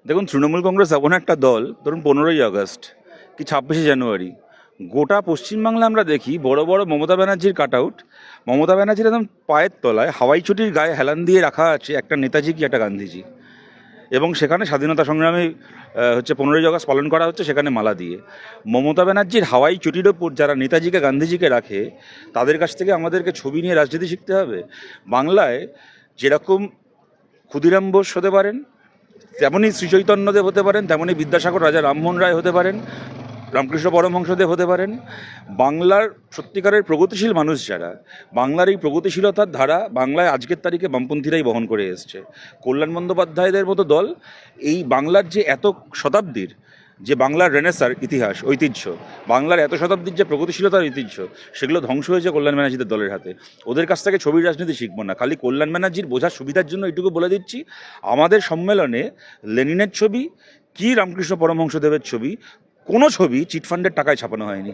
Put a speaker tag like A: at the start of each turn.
A: দেখুন, তৃণমূল কংগ্রেস এমন একটা দল, ধরুন 15ই আগস্ট কি 26শে জানুয়ারি, গোটা পশ্চিমবাংলা আমরা দেখি বড় বড় মমতা ব্যানার্জির কাট আউট। মমতা ব্যানার্জির একদম পায়ের তলায় হাওয়াই চটির গায়ে হেলান দিয়ে রাখা আছে একটা নেতাজি কি একটা গান্ধীজি, এবং সেখানে স্বাধীনতা সংগ্রামী 15ই আগস্ট পালন করা হচ্ছে, সেখানে মালা দিয়ে। মমতা ব্যানার্জির হাওয়াই চটির ওপর যারা নেতাজিকে গান্ধীজিকে রাখে, তাদের কাছ থেকে আমাদেরকে ছবি নিয়ে রাজনীতি শিখতে হবে। বাংলায় যেরকম ক্ষুদিরাম বোস হতে পারেন, তেমনই শ্রীচৈতন্যদেব হতে পারেন, তেমনই বিদ্যাসাগর রাজা রামমোহন রায় হতে পারেন, রামকৃষ্ণ পরমহংসদেব হতে পারেন। বাংলার সত্যিকারের প্রগতিশীল মানুষ যারা, বাংলার এই প্রগতিশীলতার ধারা বাংলায় আজকের তারিখে বামপন্থীরাই বহন করে এসছে। কল্যাণ বন্দ্যোপাধ্যায়দের মতো দল এই বাংলার যে এত শতাব্দীর যে বাংলার রেনেসার ইতিহাস ঐতিহ্য, বাংলার এত শতাব্দীর যে প্রগতিশীলতার ঐতিহ্য, সেগুলো ধ্বংস হয়েছে কল্যাণ ব্যানার্জিদের দলের হাতে। ওদের কাছ থেকে ছবির রাজনীতি শিখবো না। খালি কল্যাণ ব্যানার্জির বোঝার সুবিধার জন্য এটুকু বলে দিচ্ছি, আমাদের সম্মেলনে লেনিনের ছবি কি রামকৃষ্ণ পরমহংসদেবের ছবি, কোনো ছবি চিটফান্ডের টাকায় ছাপানো হয়নি।